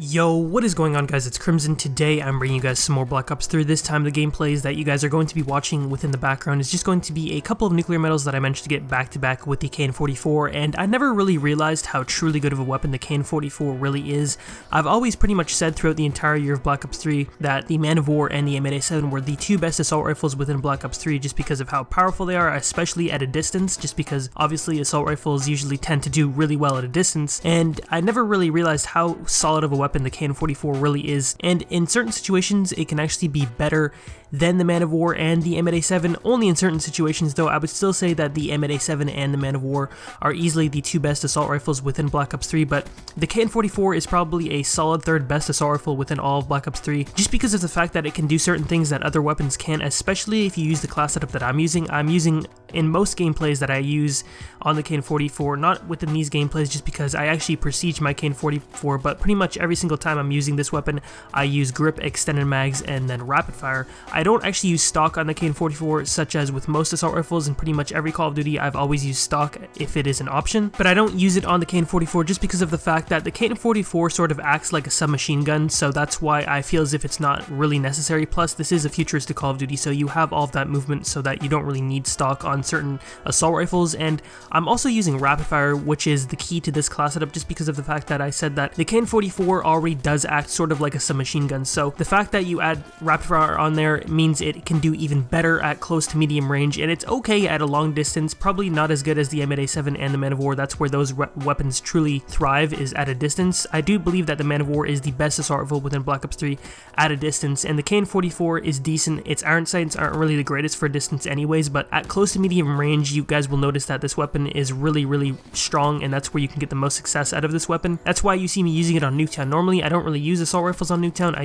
Yo, what is going on, guys? It's Crimson. Today I'm bringing you guys some more Black Ops 3. This time the gameplays that you guys are going to be watching within the background is just going to be a couple of nuclear medals that I managed to get back to back with the KN-44, and I never really realized how truly good of a weapon the KN-44 really is. I've always pretty much said throughout the entire year of Black Ops 3 that the Man of War and the M8A7 were the two best assault rifles within Black Ops 3 just because of how powerful they are, especially at a distance, just because obviously assault rifles usually tend to do really well at a distance, and I never really realized how solid of a weapon the KN-44 really is, and in certain situations it can actually be better than the Man of War and the M8A7. Only in certain situations though. I would still say that the M8A7 and the Man of War are easily the two best assault rifles within Black Ops 3, but the KN-44 is probably a solid third best assault rifle within all of Black Ops 3, just because of the fact that it can do certain things that other weapons can't, especially if you use the class setup that I'm using. I'm using in most gameplays that I use on the KN-44, not within these gameplays just because I actually prestige my KN-44, but pretty much every single time I'm using this weapon, I use grip, extended mags, and then rapid fire. I don't actually use stock on the KN-44, such as with most assault rifles in pretty much every Call of Duty. I've always used stock if it is an option, but I don't use it on the KN-44 just because of the fact that the KN-44 sort of acts like a submachine gun, so that's why I feel as if it's not really necessary. Plus, this is a futuristic Call of Duty, so you have all of that movement so that you don't really need stock on certain assault rifles, and I'm also using rapid fire, which is the key to this class setup just because of the fact that I said that the KN-44 already does act sort of like a submachine gun, so the fact that you add rapid fire on there means it can do even better at close to medium range, and it's okay at a long distance, probably not as good as the M8A7 and the Man of War. That's where those weapons truly thrive, is at a distance. I do believe that the Man of War is the best assault rifle within Black Ops 3 at a distance, and the KN-44 is decent. Its iron sights aren't really the greatest for distance anyways, but at close to medium range, you guys will notice that this weapon is really strong, and that's where you can get the most success out of this weapon. That's why you see me using it on Nuketown. Normally, I don't really use assault rifles on Nuketown. I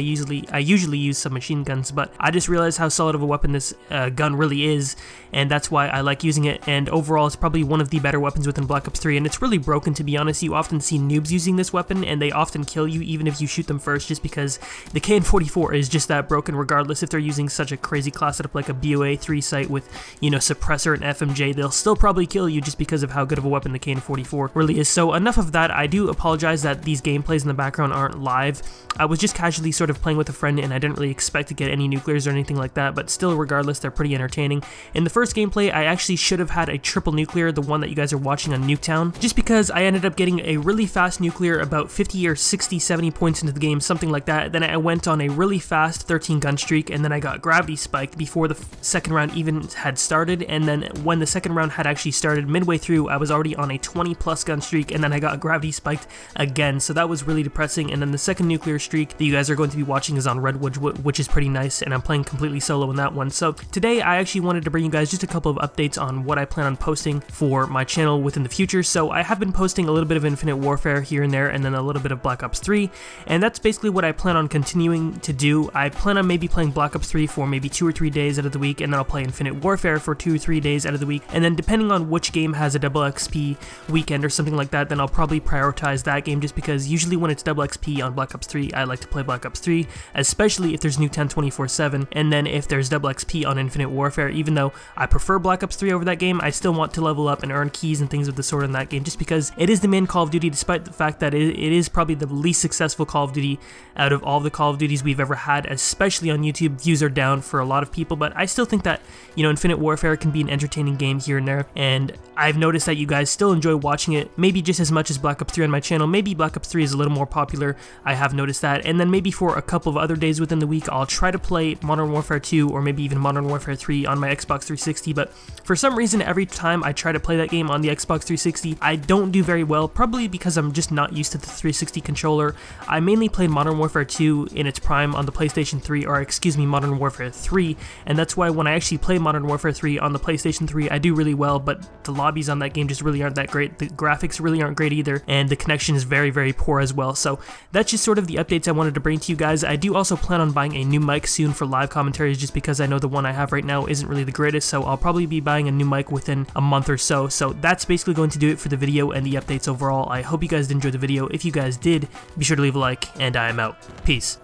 usually use submachine guns, but I just realized how solid of a weapon this gun really is, and that's why I like using it, and overall it's probably one of the better weapons within Black Ops 3, and it's really broken, to be honest. You often see noobs using this weapon, and they often kill you even if you shoot them first, just because the KN-44 is just that broken regardless if they're using such a crazy class setup like a BOA 3 sight with, you know, suppressor and FMJ. They'll still probably kill you just because of how good of a weapon the KN-44 really is. So enough of that. I do apologize that these gameplays in the background aren't live. I was just casually sort of playing with a friend, and I didn't really expect to get any nuclears or anything like that, but still, regardless, they're pretty entertaining. In the first gameplay, I actually should have had a triple nuclear, the one that you guys are watching on Nuketown, just because I ended up getting a really fast nuclear about 50 or 60, 70 points into the game, something like that. Then I went on a really fast 13 gun streak, and then I got gravity spiked before the second round even had started, and then when the second round had actually started, midway through, I was already on a 20 plus gun streak, and then I got gravity spiked again, so that was really depressing. And then the second nuclear streak that you guys are going to be watching is on Redwood, which is pretty nice, and I'm playing completely solo in that one. So today I actually wanted to bring you guys just a couple of updates on what I plan on posting for my channel within the future. So I have been posting a little bit of Infinite Warfare here and there, and then a little bit of Black Ops 3, and that's basically what I plan on continuing to do. I plan on maybe playing Black Ops 3 for maybe 2 or 3 days out of the week, and then I'll play Infinite Warfare for 2 or 3 days out of the week, and then depending on which game has a double XP weekend or something like that, then I'll probably prioritize that game, just because usually when it's double XP on Black Ops 3, I like to play Black Ops 3, especially if there's Nuketown 24/7, and then if there's double XP on Infinite Warfare. Even though I prefer Black Ops 3 over that game, I still want to level up and earn keys and things of the sort in that game, just because it is the main Call of Duty, despite the fact that it is probably the least successful Call of Duty out of all the Call of Duties we've ever had, especially on YouTube. Views are down for a lot of people, but I still think that, you know, Infinite Warfare can be an entertaining game here and there, and I've noticed that you guys still enjoy watching it, maybe just as much as Black Ops 3 on my channel. Maybe Black Ops 3 is a little more popular, I have noticed that, and then maybe for a couple of other days within the week, I'll try to play Modern Warfare 2 or maybe even Modern Warfare 3 on my Xbox 360, but for some reason, every time I try to play that game on the Xbox 360, I don't do very well, probably because I'm just not used to the 360 controller. I mainly played Modern Warfare 2 in its prime on the PlayStation 3, or excuse me, Modern Warfare 3, and that's why when I actually play Modern Warfare 3 on the PlayStation 3, I do really well, but the lobbies on that game just really aren't that great. The graphics really aren't great either, and the connection is very poor as well. So that's just sort of the updates I wanted to bring to you guys. I do also plan on buying a new mic soon for live commentaries, just because I know the one I have right now isn't really the greatest, so I'll probably be buying a new mic within a month or so. So that's basically going to do it for the video and the updates overall. I hope you guys did enjoy the video. If you guys did, be sure to leave a like, and I am out. Peace.